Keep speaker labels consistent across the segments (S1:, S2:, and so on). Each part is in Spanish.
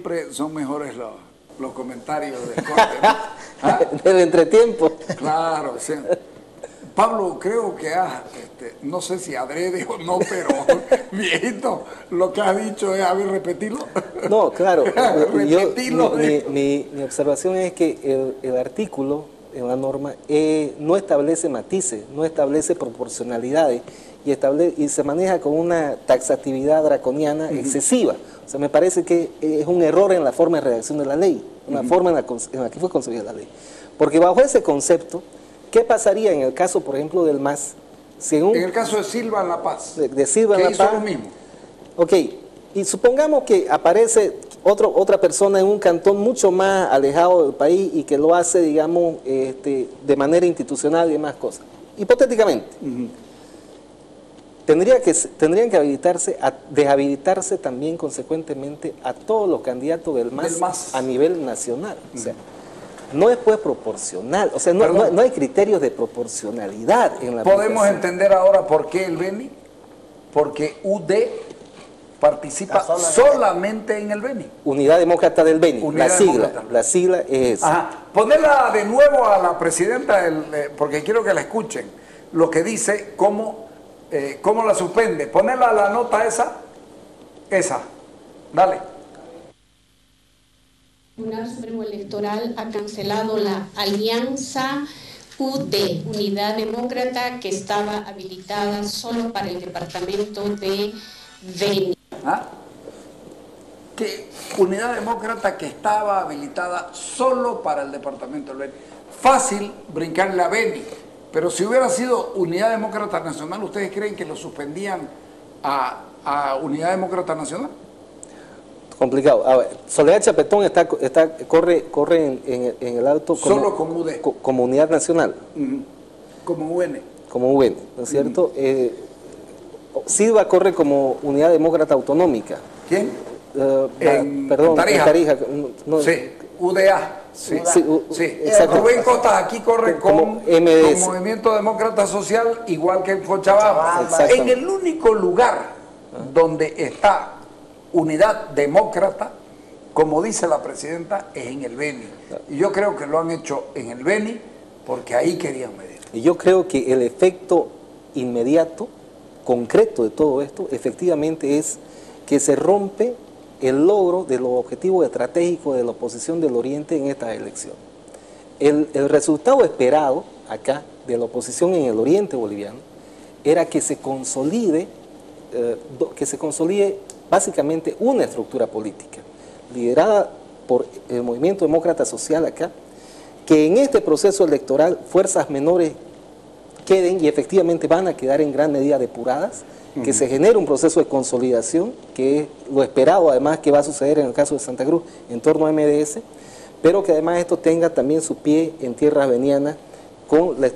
S1: siempre son mejores los comentarios del corte, ¿no? ¿Ah?
S2: Del entretiempo.
S1: Claro, sí. Pablo, creo que no sé si adrede o no, pero viejito, lo que has dicho es, a ver, repetirlo.
S2: No, claro.
S1: Repetirlo.
S2: Mi observación es que el artículo en la norma no establece matices, no establece proporcionalidades y se maneja con una taxatividad draconiana excesiva. O sea, me parece que es un error en la forma de redacción de la ley, una forma en la que fue concebida la ley. Porque bajo ese concepto, ¿qué pasaría en el caso, por ejemplo, del MAS? Si en
S1: el caso de Silva en La Paz.
S2: De Silva en La Paz.
S1: Que hizo lo mismo.
S2: Ok, y supongamos que aparece otra persona en un cantón mucho más alejado del país y que lo hace, digamos, de manera institucional y demás cosas. Hipotéticamente, tendrían que deshabilitarse también consecuentemente a todos los candidatos del MAS a nivel nacional. O sea, no es pues proporcional, o sea, no hay criterios de proporcionalidad en la
S1: ¿Podemos entender ahora por qué el Beni? Porque UD participa solamente en el Beni.
S2: Unidad Demócrata del Beni, la sigla es esa.
S1: Ajá. Ponela de nuevo a la presidenta, porque quiero que la escuchen, lo que dice, cómo la suspende. Ponela la nota esa, dale.
S3: El Tribunal Supremo Electoral ha cancelado la alianza UD, Unidad Demócrata, que estaba habilitada solo para el departamento de Beni.
S1: ¿Ah? Que Unidad Demócrata que estaba habilitada solo para el departamento del Beni. Fácil brincarle a Beni, pero si hubiera sido Unidad Demócrata Nacional, ¿ustedes creen que lo suspendían a Unidad Demócrata Nacional?
S2: Complicado. A ver, Soledad Chapetón corre en el alto como,
S1: solo como UD.
S2: Como unidad nacional.
S1: Como UN.
S2: Como UN, ¿no es cierto? Silva corre como unidad demócrata autonómica.
S1: ¿Quién?
S2: Perdón,
S1: Tarija.
S2: No,
S1: sí, UDA. Sí,
S2: exacto.
S1: Rubén Costas aquí corre como Movimiento Demócrata Social, igual que en Cochabamba. En el único lugar donde está Unidad Demócrata, como dice la presidenta, es en el Beni. Y yo creo que lo han hecho en el Beni porque ahí querían medir.
S2: Y yo creo que el efecto inmediato, concreto de todo esto, efectivamente es que se rompe el logro de los objetivos estratégicos de la oposición del Oriente en esta elección. El resultado esperado acá de la oposición en el Oriente boliviano era que se consolide básicamente una estructura política liderada por el Movimiento Demócrata Social acá, que en este proceso electoral fuerzas menores queden y efectivamente van a quedar en gran medida depuradas, que se genere un proceso de consolidación, que es lo esperado además que va a suceder en el caso de Santa Cruz en torno a MDS, pero que además esto tenga también su pie en tierras venianas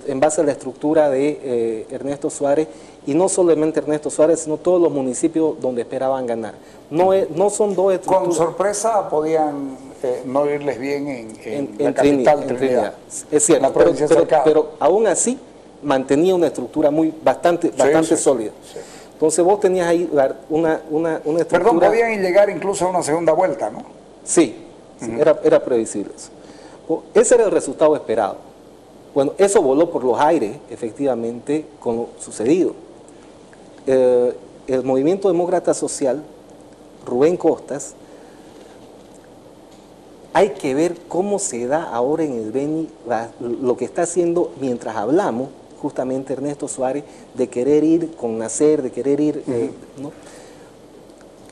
S2: en base a la estructura de Ernesto Suárez, y no solamente Ernesto Suárez, sino todos los municipios donde esperaban ganar. No son dos estructuras.
S1: Con sorpresa podían no irles bien en la capital Trinidad.
S2: Es cierto, pero aún así mantenía una estructura bastante sólida. Sí. Entonces vos tenías ahí una estructura...
S1: Perdón, podían llegar incluso a una segunda vuelta, ¿no?
S2: Sí, era previsible eso. Ese era el resultado esperado. Bueno, eso voló por los aires, efectivamente, con lo sucedido. El Movimiento Demócrata Social, Rubén Costas, hay que ver cómo se da ahora en el Beni lo que está haciendo mientras hablamos, justamente Ernesto Suárez, de querer ir con Nacer, de querer ir, ¿no?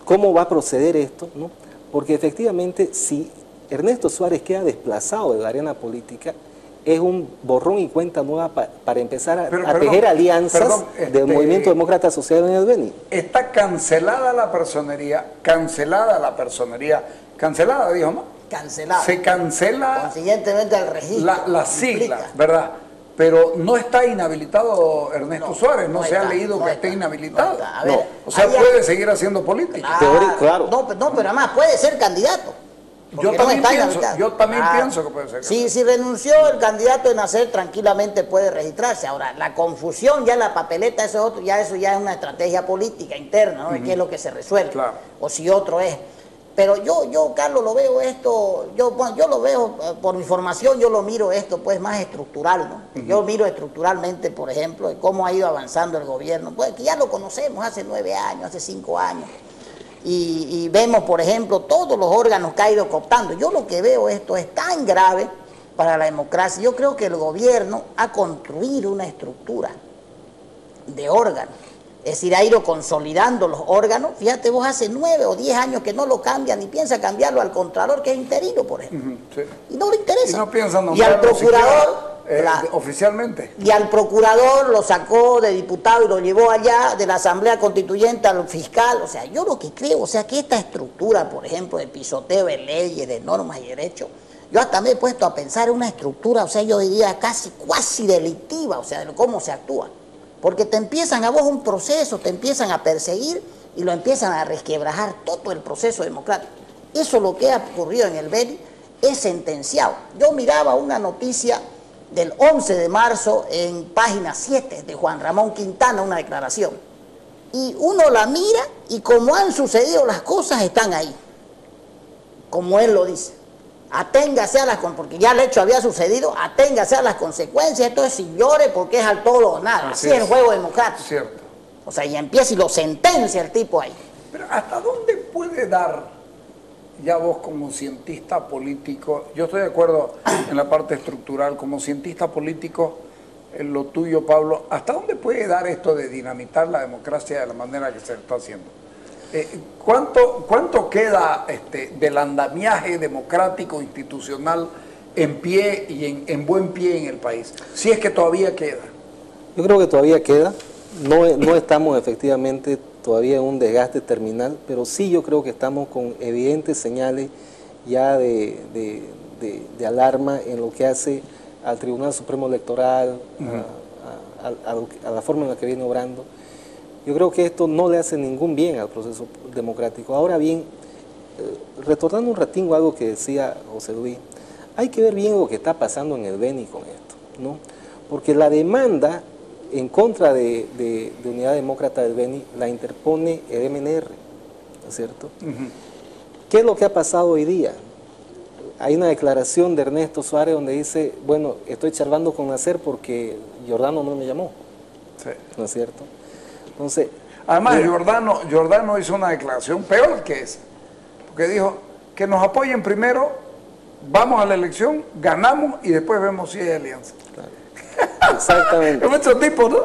S2: ¿Cómo va a proceder esto? ¿No? Porque efectivamente, si Ernesto Suárez queda desplazado de la arena política, es un borrón y cuenta nueva para empezar a tejer alianzas del Movimiento Demócrata Social en el Beni.
S1: Está cancelada la personería, cancelada, dijo, ¿no?
S4: Cancelada.
S1: Se cancela
S4: consiguientemente al registro.
S1: La sigla, ¿verdad? Pero no está inhabilitado Ernesto Suárez, no se ha leído que esté inhabilitado. O sea, puede seguir haciendo política.
S2: Claro.
S4: No, pero además puede ser candidato.
S1: Yo también pienso que puede ser.
S4: Si renunció el candidato de Nacer, tranquilamente puede registrarse. Ahora, la confusión, ya la papeleta, eso ya es una estrategia política interna, ¿no? De qué es lo que se resuelve.
S1: Claro.
S4: O si otro es. Pero yo, Carlos, lo veo esto, yo lo veo, por mi formación, yo lo miro esto pues más estructural, ¿no? Yo miro estructuralmente, por ejemplo, cómo ha ido avanzando el gobierno, pues que ya lo conocemos hace 9 años, hace 5 años, y vemos, por ejemplo, todos los órganos que ha ido cooptando. Yo lo que veo esto es tan grave para la democracia. Yo creo que el gobierno ha construido una estructura de órganos. Es decir, ha ido consolidando los órganos. Fíjate vos, hace 9 o 10 años que no lo cambian, ni piensa cambiarlo al Contralor, que es interino, por ejemplo. Sí. Y no le interesa.
S1: Y no piensan
S4: y al procurador,
S1: oficialmente.
S4: Y al procurador lo sacó de diputado y lo llevó allá de la Asamblea Constituyente al fiscal. O sea, yo lo que creo, o sea, que esta estructura, por ejemplo, de pisoteo de leyes, de normas y derechos, yo hasta me he puesto a pensar en una estructura, o sea, yo diría cuasi delictiva, o sea, de cómo se actúa. Porque te empiezan a vos un proceso, te empiezan a perseguir y lo empiezan a resquebrajar todo el proceso democrático. Eso es lo que ha ocurrido en el Beni, es sentenciado. Yo miraba una noticia del 11 de marzo en página 7 de Juan Ramón Quintana, una declaración. Y uno la mira y como han sucedido las cosas están ahí, como él lo dice. Aténgase a las, porque ya el hecho había sucedido, aténgase a las consecuencias, esto es sin llore porque es al todo o nada, así es el juego democrático.
S1: Cierto.
S4: O sea, y empieza y lo sentencia el tipo ahí.
S1: Pero ¿hasta dónde puede dar, ya vos como cientista político, yo estoy de acuerdo en la parte estructural, como cientista político, en lo tuyo, Pablo, ¿hasta dónde puede dar esto de dinamitar la democracia de la manera que se está haciendo? ¿Cuánto queda del andamiaje democrático institucional en pie y en buen pie en el país? Si es que todavía queda.
S2: Yo creo que todavía queda. No estamos efectivamente todavía en un desgaste terminal, pero sí yo creo que estamos con evidentes señales ya de alarma en lo que hace al Tribunal Supremo Electoral, a la forma en la que viene obrando. Yo creo que esto no le hace ningún bien al proceso democrático. Ahora bien, retornando un ratín a algo que decía José Luis, hay que ver bien lo que está pasando en el Beni con esto, ¿no? Porque la demanda en contra de Unidad Demócrata del Beni la interpone el MNR, ¿no es cierto? ¿Qué es lo que ha pasado hoy día? Hay una declaración de Ernesto Suárez donde dice, bueno, estoy charlando con Nacer porque Giordano no me llamó, sí. ¿No es cierto? Entonces,
S1: además, Giordano hizo una declaración peor que esa, porque dijo que nos apoyen primero, vamos a la elección, ganamos y después vemos si hay alianza.
S2: Claro. Exactamente.
S1: Es nuestro tipo, ¿no?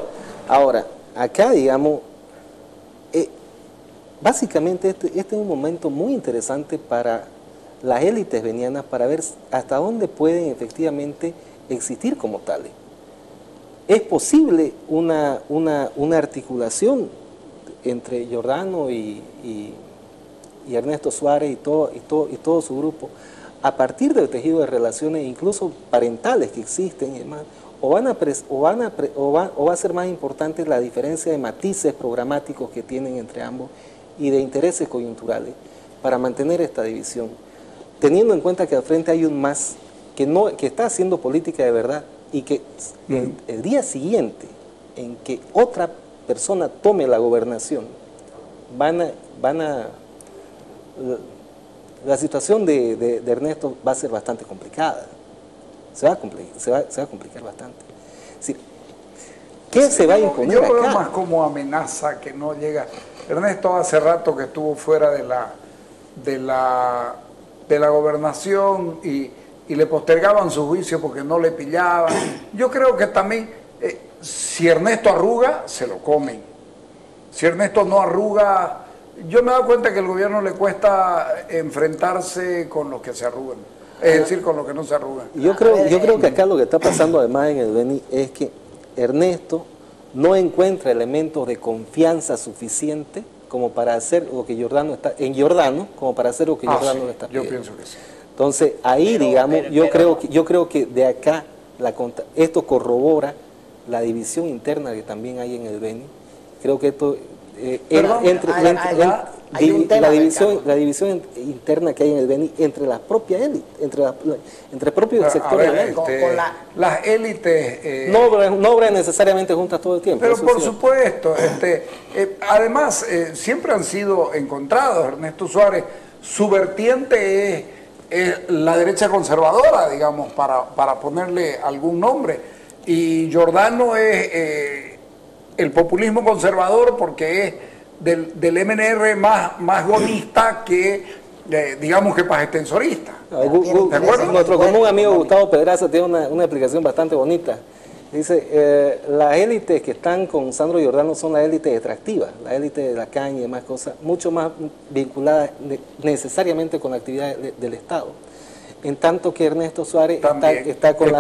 S2: Ahora, acá, digamos, básicamente este es un momento muy interesante para las élites benianas para ver hasta dónde pueden efectivamente existir como tales. Es posible una articulación entre Giordano y Ernesto Suárez y todo su grupo a partir del tejido de relaciones incluso parentales que existen y demás, o va a ser más importante la diferencia de matices programáticos que tienen entre ambos y de intereses coyunturales para mantener esta división, teniendo en cuenta que al frente hay un MAS que está haciendo política de verdad y que el día siguiente en que otra persona tome la gobernación, la situación de Ernesto va a ser bastante complicada. Se va a complicar bastante. Es decir, ¿qué se va a imponer acá?
S1: Yo lo veo más como amenaza que no llega. Ernesto hace rato que estuvo fuera de la gobernación y le postergaban su juicio porque no le pillaban. Yo creo que también, si Ernesto arruga, se lo comen. Si Ernesto no arruga, yo me he dado cuenta que al gobierno le cuesta enfrentarse con los que se arrugan, es decir, con los que no se arrugan.
S2: Yo creo que acá lo que está pasando además en el Beni es que Ernesto no encuentra elementos de confianza suficiente como para hacer lo que Giordano está, como para hacer lo que Giordano le está pidiendo.
S1: Yo pienso que sí.
S2: Entonces, ahí, yo creo que de acá esto corrobora la división interna que también hay en el Beni. Creo que esto la división interna que hay en el Beni entre las propias élites, entre propios sectores de la élite.
S1: Las élites
S2: no obran necesariamente juntas todo el tiempo.
S1: Pero por supuesto, además siempre han sido encontrados. Ernesto Suárez su vertiente es la derecha conservadora, digamos, para ponerle algún nombre. Y Giordano es el populismo conservador porque es del MNR más gonista que, digamos, que pajestensorista.
S2: ¿De acuerdo? Nuestro común amigo Gustavo Pedraza tiene una explicación bastante bonita. Dice, las élites que están con Sandro Giordano son las élites extractivas, la élite de la caña y demás cosas, mucho más vinculadas necesariamente con la actividad del Estado. En tanto que Ernesto Suárez está con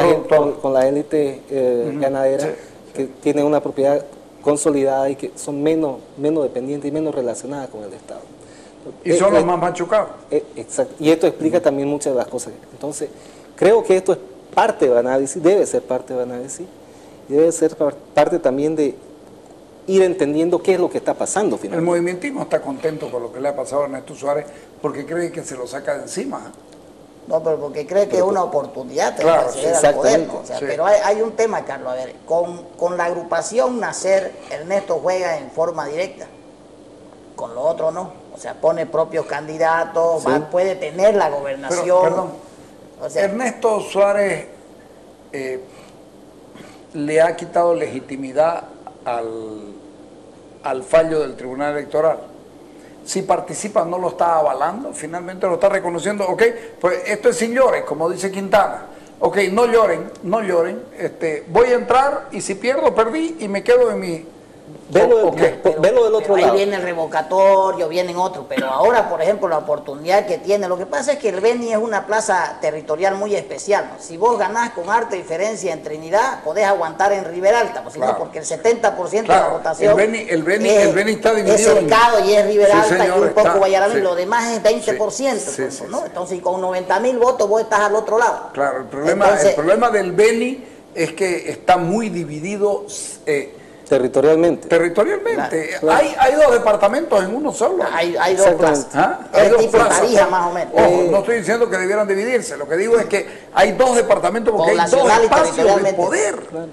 S2: la élite ganadera, sí, que tiene una propiedad consolidada y que son menos dependientes y menos relacionadas con el Estado.
S1: Y son los más machucados.
S2: Exacto. Y esto explica también muchas de las cosas. Entonces, creo que esto es parte del análisis, debe ser parte del análisis, y debe ser parte también de ir entendiendo qué es lo que está pasando finalmente.
S1: El movimentismo está contento con lo que le ha pasado a Ernesto Suárez porque cree que se lo saca de encima.
S4: No, pero porque cree que es una oportunidad de acceder al poder, ¿no? O sea, sí. Pero hay un tema, Carlos, a ver, con la agrupación Nacer, Ernesto juega en forma directa, con lo otro no, o sea, pone propios candidatos, sí, puede tener la gobernación.
S1: Pero, perdón, o sea, Ernesto Suárez le ha quitado legitimidad al fallo del Tribunal Electoral. Si participa no lo está avalando, finalmente lo está reconociendo. Ok, pues esto es sin llores, como dice Quintana. Ok, no lloren, voy a entrar y si pierdo, perdí y me quedo en mi...
S2: Velo del otro lado.
S4: Ahí viene el revocatorio, vienen otros, pero ahora, por ejemplo, la oportunidad que tiene, lo que pasa es que el Beni es una plaza territorial muy especial, ¿no? Si vos ganás con harta diferencia en Trinidad, podés aguantar en Riberalta, pues, claro, porque el 70% de la votación
S1: el Beni está dividido.
S4: Es Cercado y es Riberalta, sí, y un poco Guayaramí,
S1: sí,
S4: lo demás es 20%,
S1: sí, sí,
S4: ¿no?
S1: Sí.
S4: Entonces, con 90.000 votos vos estás al otro lado.
S1: Claro, el problema del Beni es que está muy dividido...
S2: Territorialmente.
S1: Claro. Hay dos departamentos en uno solo.
S4: Hay dos plazas.
S1: Hay dos
S4: tipo
S1: plazas.
S4: Tarija, más o menos.
S1: Ojo, no estoy diciendo que debieran dividirse. Lo que digo es que hay dos departamentos porque hay dos espacios de poder.
S2: Claro.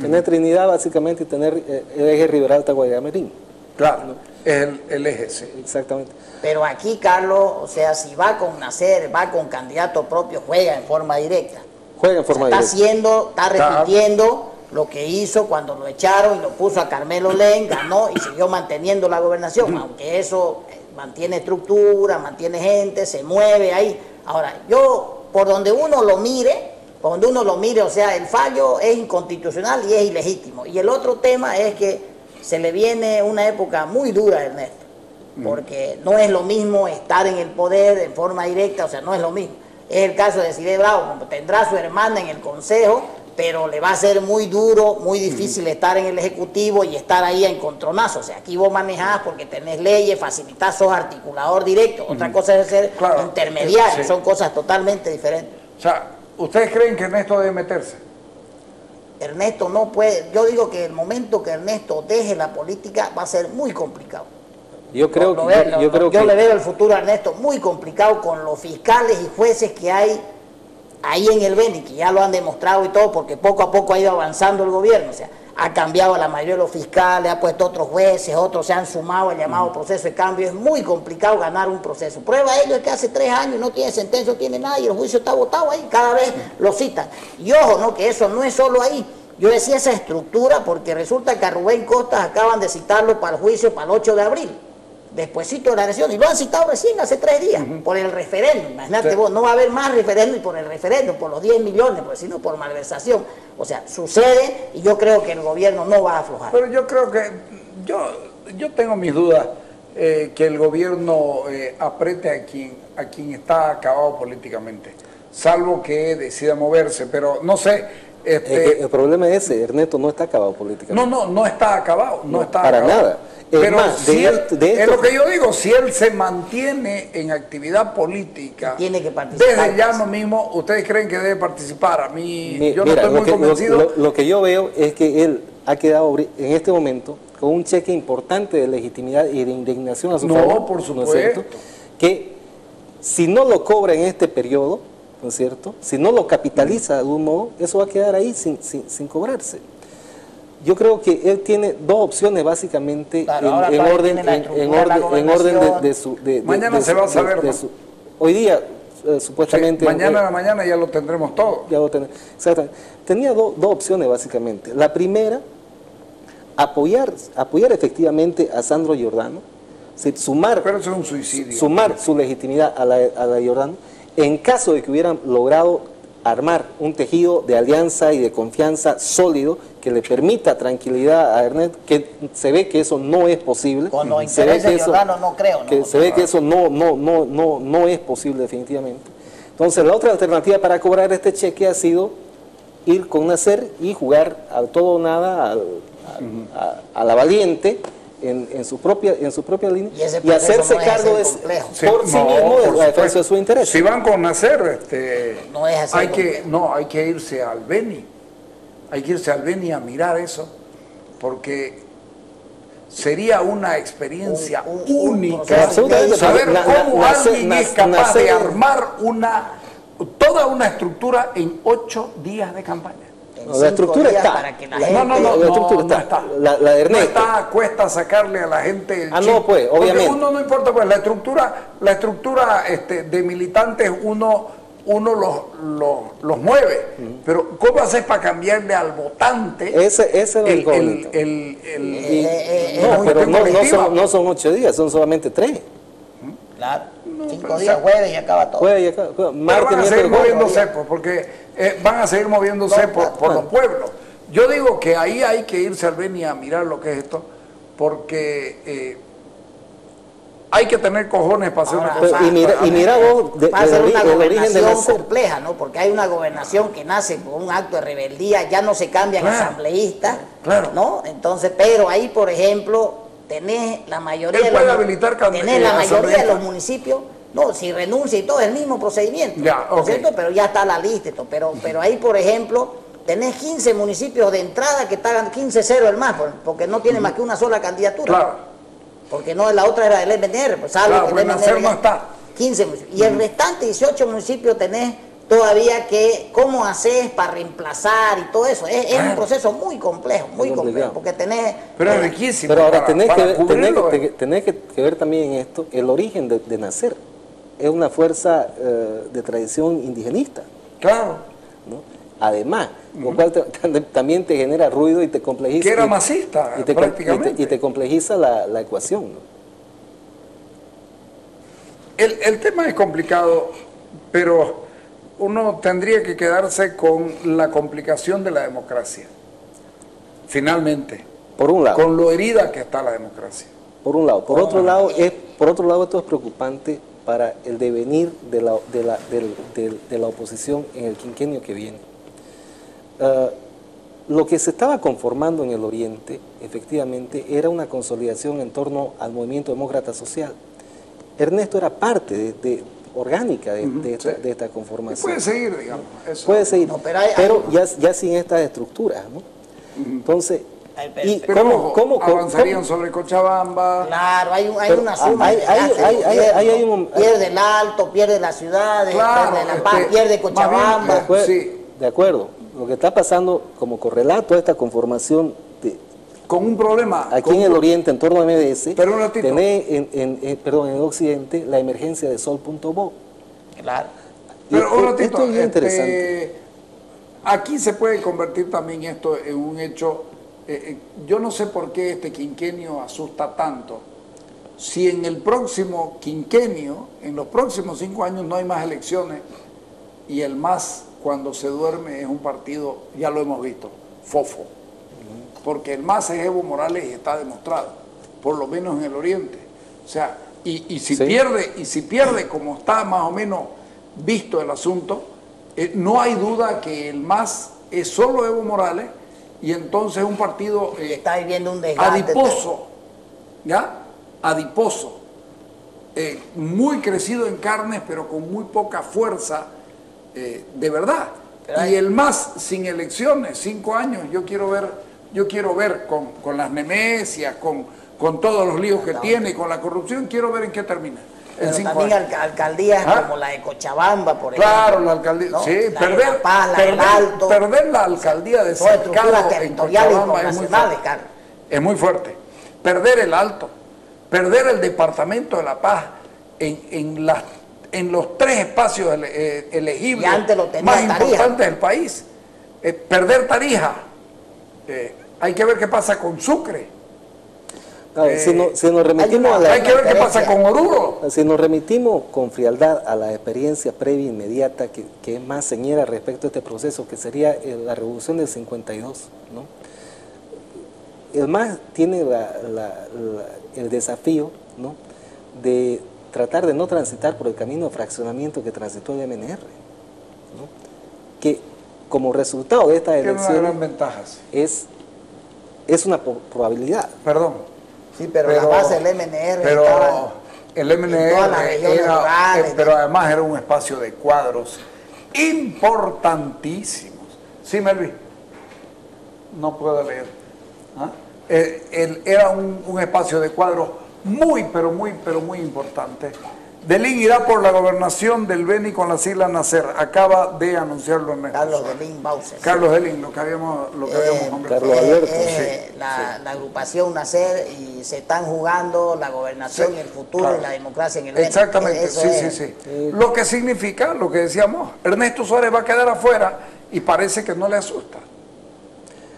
S2: Tener Trinidad básicamente y tener el eje Riberalta-Guayamerín.
S1: Claro, ¿no? Es el eje, sí.
S2: Exactamente.
S4: Pero aquí, Carlos, o sea, si va con Nacer, va con candidato propio, juega en forma directa.
S2: Juega en forma directa.
S4: Está repitiendo lo que hizo cuando lo echaron y lo puso a Carmelo Len, ganó y siguió manteniendo la gobernación, aunque eso mantiene estructura, mantiene gente, se mueve ahí. Ahora, yo, por donde uno lo mire, o sea, el fallo es inconstitucional y es ilegítimo. Y el otro tema es que se le viene una época muy dura a Ernesto, porque no es lo mismo estar en el poder en forma directa, o sea, no es lo mismo. Es el caso de Cide Bravo, como tendrá su hermana en el Consejo, pero le va a ser muy duro, muy difícil estar en el Ejecutivo y estar ahí a encontronazo. O sea, aquí vos manejás porque tenés leyes, facilitás, sos articulador directo. Otra cosa es ser intermediario, son cosas totalmente diferentes.
S1: O sea, ¿ustedes creen que Ernesto debe meterse?
S4: Ernesto no puede, yo digo que el momento que Ernesto deje la política va a ser muy complicado.
S2: Yo le
S4: veo el futuro a Ernesto muy complicado con los fiscales y jueces que hay ahí en el Beni, que ya lo han demostrado y todo, porque poco a poco ha ido avanzando el gobierno, o sea, ha cambiado a la mayoría de los fiscales, ha puesto otros jueces, otros se han sumado al llamado proceso de cambio, es muy complicado ganar un proceso. Prueba de ello es que hace 3 años no tiene sentencia, no tiene nada y el juicio está votado ahí, cada vez lo citan. Y ojo, ¿no? Que eso no es solo ahí. Yo decía esa estructura porque resulta que a Rubén Costas acaban de citarlo para el juicio para el 8 de abril. Despuésito de la elección, y lo han citado recién hace 3 días, por el referéndum. Imagínate vos, no va a haber más referéndum por el referéndum, por los 10 millones, sino por malversación. O sea, sucede y yo creo que el gobierno no va a aflojar.
S1: Pero yo creo que, yo tengo mis dudas que el gobierno apriete a quien está acabado políticamente, salvo que decida moverse, pero no sé.
S2: El problema es ese, Ernesto no está acabado políticamente.
S1: No está acabado, no está
S2: para
S1: acabado.
S2: Nada.
S1: Pero más, si es lo que yo digo, si él se mantiene en actividad política,
S4: tiene que participar.
S1: Desde ya mismo, ¿ustedes creen que debe participar? A mí, yo no estoy muy convencido.
S2: Lo que yo veo es que él ha quedado en este momento con un cheque importante de legitimidad y de indignación a su favor.
S1: No, por supuesto. ¿No es cierto?
S2: Que si no lo cobra en este periodo, ¿no es cierto? Si no lo capitaliza de algún modo, eso va a quedar ahí sin cobrarse. Yo creo que él tiene dos opciones básicamente
S4: claro,
S2: en orden de su...
S1: Mañana se va a saber.
S2: Hoy día, supuestamente...
S1: Sí, mañana a la mañana ya lo tendremos todo.
S2: Ya lo exactamente. Tenía dos opciones básicamente. La primera, apoyar efectivamente a Sandro Giordano, sumar,
S1: pero eso es un suicidio,
S2: sumar su legitimidad a la de Giordano, en caso de que hubieran logrado armar un tejido de alianza y de confianza sólido que le permita tranquilidad a Ernest, que se ve que eso no es posible.
S4: Con los intereses de Giordano no creo, ¿no?
S2: Que se ve que eso no es posible definitivamente. Entonces la otra alternativa para cobrar este cheque ha sido ir con Nasser y jugar al todo o nada, a la valiente, en su propia línea y hacerse cargo por sí mismo de la defensa de sus intereses.
S1: Si van con Nasser,
S4: no es así
S1: hay que irse al Beni, a mirar eso, porque sería una experiencia única saber cómo alguien es capaz de armar toda una estructura en 8 días de campaña.
S2: La estructura está. La de Ernesto.
S1: No está, cuesta sacarle a la gente el chip.
S2: No, pues, obviamente.
S1: Porque uno no importa, pues la estructura de militantes uno los mueve. Pero ¿cómo haces para cambiarle al votante?
S2: Ese es el incógnito. Pero no son 8 días, son solamente 3.
S4: Claro. 5 días, jueves y acaba todo.
S1: Pero van a seguir moviéndose, porque van a seguir moviéndose por los pueblos. Yo digo que ahí hay que irse al Beni a mirar lo que es esto, porque hay que tener cojones para hacer una cosa.
S2: Y mira vos,
S4: va a ser una gobernación compleja, ¿no? Porque hay una gobernación que nace con un acto de rebeldía, ya no se cambian asambleístas, ¿no? Entonces, pero ahí, por ejemplo, tenés la mayoría de los municipios. No, si renuncia y todo, es el mismo procedimiento, ¿cierto? Pero ya está la lista y todo. Pero ahí, por ejemplo, tenés 15 municipios de entrada que están 15-0 el más, porque no tiene más que una sola candidatura.
S1: Claro.
S4: Porque no, la otra era del MNR, pues salvo que el MNR
S1: no está.
S4: 15 municipios. Y el restante 18 municipios tenés todavía que, ¿cómo haces para reemplazar y todo eso? Es un proceso muy complejo, porque tenés...
S1: Pero es riquísimo.
S2: Pero ahora tenés que ver también en esto el origen de Nasser. Es una fuerza de tradición indigenista.
S1: Claro.
S2: ¿No? Además, lo cual también te genera ruido y te complejiza.
S1: Que era masista, prácticamente.
S2: Y te complejiza la ecuación, ¿no?
S1: El tema es complicado, pero uno tendría que quedarse con la complicación de la democracia. Finalmente.
S2: Por un lado.
S1: Con lo herida que está la democracia.
S2: Por un lado. Por otro lado, esto es preocupante para el devenir de la oposición en el quinquenio que viene. Lo que se estaba conformando en el Oriente, efectivamente, era una consolidación en torno al movimiento demócrata social. Ernesto era parte orgánica de esta conformación.
S1: Y puede seguir, digamos. Eso.
S2: Puede seguir, no, pero ya sin estas estructuras, ¿no? Entonces...
S1: ¿Cómo avanzarían sobre Cochabamba?
S4: Claro, hay una suma. Pierde el Alto, pierde la ciudad, pierde La Paz, pierde Cochabamba.
S2: De acuerdo. Lo que está pasando como correlato a esta conformación
S1: con un problema
S2: aquí en el Oriente, en torno a MDS,
S1: tenés
S2: en Occidente la emergencia de Sol.bo.
S4: Claro.
S1: Pero un ratito,
S2: esto es bien interesante.
S1: Aquí se puede convertir también esto en un hecho. Yo no sé por qué este quinquenio asusta tanto. Si en el próximo quinquenio, en los próximos 5 años no hay más elecciones y el MAS cuando se duerme es un partido, ya lo hemos visto, fofo. Porque el MAS es Evo Morales y está demostrado, por lo menos en el Oriente. O sea, y si pierde como está más o menos visto el asunto, no hay duda que el MAS es solo Evo Morales. Y entonces un partido
S4: está viviendo un desgaste
S1: adiposo, ¿ya? Adiposo, muy crecido en carnes, pero con muy poca fuerza, de verdad. Y el MAS sin elecciones, 5 años, yo quiero ver con las nemesias, con todos los líos que tiene, con la corrupción, quiero ver en qué termina.
S4: Pero también alcaldías como la de Cochabamba, por ejemplo.
S1: Claro, la alcaldía, ¿no? Sí,
S4: perder
S1: la alcaldía de Cercado en Cochabamba es muy fuerte. Perder el Alto, perder el departamento de La Paz en los 3 espacios elegibles más importantes del país. Perder Tarija. Hay que ver qué pasa con Sucre.
S2: Si nos remitimos
S1: hay que ver qué pasa con Oruro.
S2: Si nos remitimos con frialdad a la experiencia previa inmediata que es más señera respecto a este proceso, que sería la revolución del 52, ¿no? El MAS tiene el desafío, ¿no?, de tratar de no transitar por el camino de fraccionamiento que transitó el MNR, ¿no?, que como resultado de estas elecciones
S1: tiene una gran ventaja, sí.
S2: es una probabilidad.
S1: Perdón.
S4: Sí, pero la base del MNR
S1: el MNR pero además era un espacio de cuadros importantísimos. Sí, Melvin, no puedo leer. ¿Ah? Era un espacio de cuadros muy importante. Delín irá por la gobernación del Beni con las siglas Nacer. Acaba de anunciarlo Ernesto.
S4: Carlos Delín Bauser.
S1: Carlos Delín, lo que habíamos conversado.
S2: Carlos Alberto.
S4: La agrupación Nacer, y se están jugando la gobernación y el futuro y la democracia en el Beni.
S1: Exactamente, sí. Lo que significa, lo que decíamos, Ernesto Suárez va a quedar afuera y parece que no le asusta.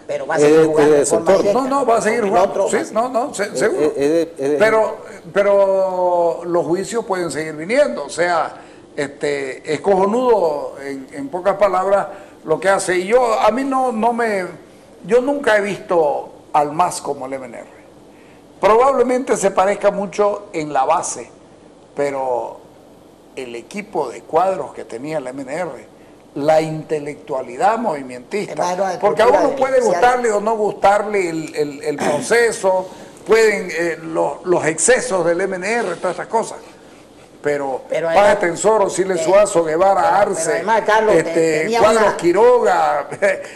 S4: Pero va a seguir jugando de forma directa.
S1: No, va a seguir jugando. Sí, seguro. Pero los juicios pueden seguir viniendo. O sea, es cojonudo, en pocas palabras, lo que hace. Y yo nunca he visto al MAS como el MNR. Probablemente se parezca mucho en la base, pero el equipo de cuadros que tenía el MNR, la intelectualidad movimentista, porque a uno puede gustarle o no gustarle el proceso, pueden los excesos del MNR, todas esas cosas, pero Paz Tensoro, Siles Suazo, Guevara, Arce, Cuadros Quiroga,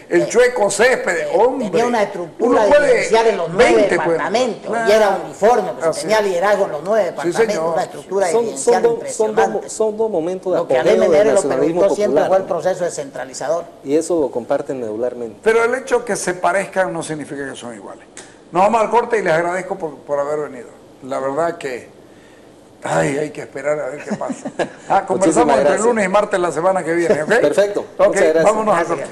S1: el Chueco Céspedes, hombre,
S4: tenía una estructura dirigencial en los 9 departamentos, y era uniforme, pues tenía liderazgo en los 9 departamentos, una estructura dirigencial impresionante.
S2: Son dos momentos de
S4: lo que al MNR lo permitió siempre fue el proceso descentralizador.
S2: Y eso lo comparten medularmente.
S1: Pero el hecho que se parezcan no significa que son iguales. Nos vamos al corte y les agradezco por haber venido. La verdad que hay que esperar a ver qué pasa. Conversamos entre lunes y martes la semana que viene, ¿ok?
S2: Perfecto.
S1: Ok, vámonos al corte.